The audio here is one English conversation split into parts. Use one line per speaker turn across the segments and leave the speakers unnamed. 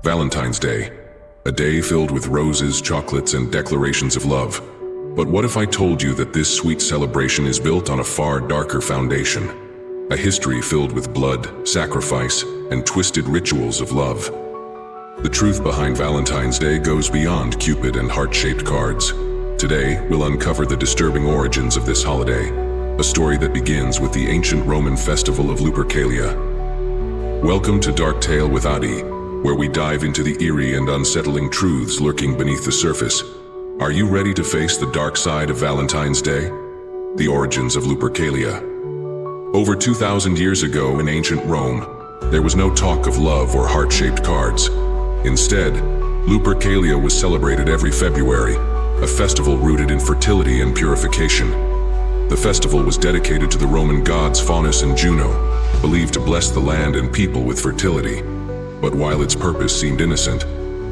Valentine's Day, a day filled with roses, chocolates, and declarations of love. But what if I told you that this sweet celebration is built on a far darker foundation? A history filled with blood, sacrifice, and twisted rituals of love. The truth behind Valentine's Day goes beyond Cupid and heart-shaped cards. Today, we'll uncover the disturbing origins of this holiday, a story that begins with the ancient Roman festival of Lupercalia. Welcome to Dark Tale with Adi, where we dive into the eerie and unsettling truths lurking beneath the surface. Are you ready to face the dark side of Valentine's Day? The origins of Lupercalia. Over 2,000 years ago in ancient Rome, there was no talk of love or heart-shaped cards. Instead, Lupercalia was celebrated every February, a festival rooted in fertility and purification. The festival was dedicated to the Roman gods Faunus and Juno, believed to bless the land and people with fertility. But while its purpose seemed innocent,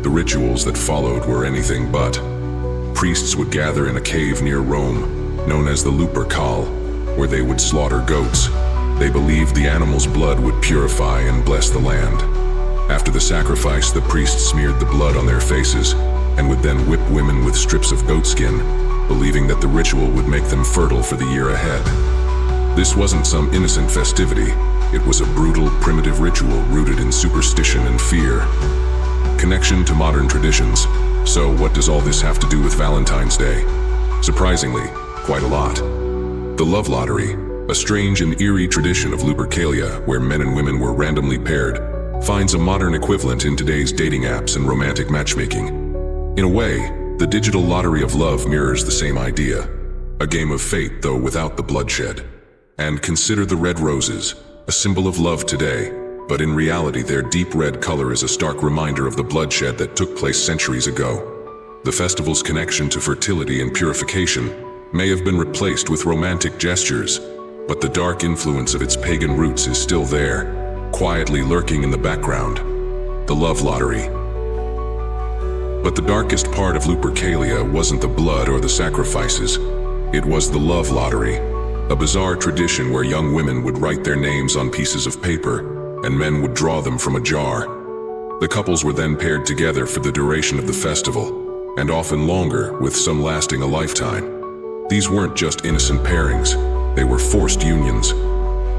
the rituals that followed were anything but. Priests would gather in a cave near Rome, known as the Lupercalia, where they would slaughter goats. They believed the animal's blood would purify and bless the land. After the sacrifice, the priests smeared the blood on their faces and would then whip women with strips of goatskin, believing that the ritual would make them fertile for the year ahead. This wasn't some innocent festivity. It was a brutal, primitive ritual rooted in superstition and fear. Connection to modern traditions. So what does all this have to do with Valentine's Day? Surprisingly, quite a lot. The love lottery, a strange and eerie tradition of Lupercalia where men and women were randomly paired, finds a modern equivalent in today's dating apps and romantic matchmaking. In a way, the digital lottery of love mirrors the same idea. A game of fate, though without the bloodshed. And consider the red roses, a symbol of love today, but in reality their deep red color is a stark reminder of the bloodshed that took place centuries ago. The festival's connection to fertility and purification may have been replaced with romantic gestures, but the dark influence of its pagan roots is still there, quietly lurking in the background. The love lottery. But the darkest part of Lupercalia wasn't the blood or the sacrifices. It was the love lottery. A bizarre tradition where young women would write their names on pieces of paper, and men would draw them from a jar. The couples were then paired together for the duration of the festival, and often longer, with some lasting a lifetime. These weren't just innocent pairings, they were forced unions.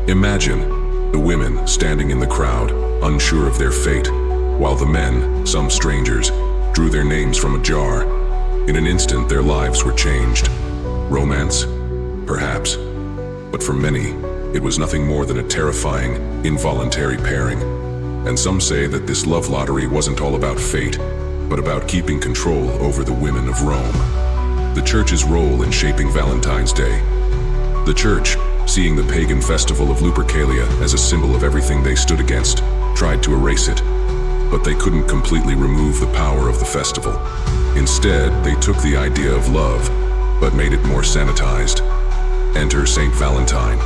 Imagine the women standing in the crowd, unsure of their fate, while the men, some strangers, drew their names from a jar. In an instant, their lives were changed. Romance? Perhaps. But for many, it was nothing more than a terrifying, involuntary pairing. And some say that this love lottery wasn't all about fate, but about keeping control over the women of Rome. The Church's role in shaping Valentine's Day. The Church, seeing the pagan festival of Lupercalia as a symbol of everything they stood against, tried to erase it. But they couldn't completely remove the power of the festival. Instead, they took the idea of love, but made it more sanitized. Enter Saint Valentine.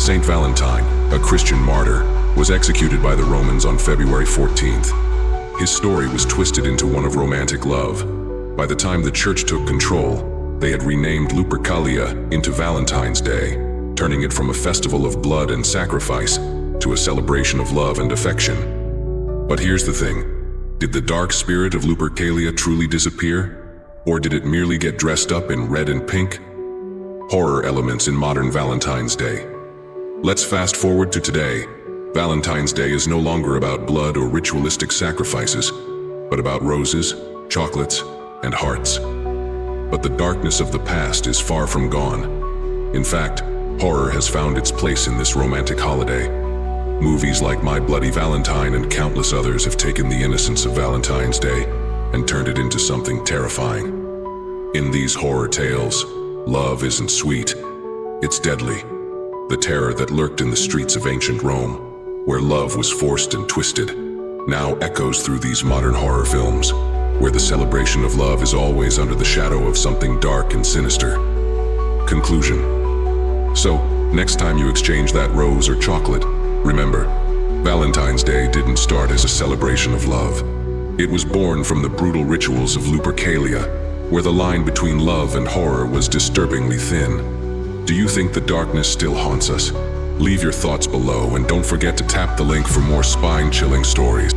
Saint Valentine, a Christian martyr, was executed by the Romans on February 14th. His story was twisted into one of romantic love. By the time the Church took control, they had renamed Lupercalia into Valentine's Day, turning it from a festival of blood and sacrifice to a celebration of love and affection. But here's the thing. Did the dark spirit of Lupercalia truly disappear? Or did it merely get dressed up in red and pink? Horror elements in modern Valentine's Day. Let's fast forward to today. Valentine's Day is no longer about blood or ritualistic sacrifices, but about roses, chocolates, and hearts. But the darkness of the past is far from gone. In fact, horror has found its place in this romantic holiday. Movies like My Bloody Valentine and countless others have taken the innocence of Valentine's Day and turned it into something terrifying. In these horror tales, love isn't sweet, it's deadly. The terror that lurked in the streets of ancient Rome, where love was forced and twisted, now echoes through these modern horror films, where the celebration of love is always under the shadow of something dark and sinister. Conclusion. So, next time you exchange that rose or chocolate, remember, Valentine's Day didn't start as a celebration of love. It was born from the brutal rituals of Lupercalia, where the line between love and horror was disturbingly thin. Do you think the darkness still haunts us? Leave your thoughts below and don't forget to tap the link for more spine-chilling stories.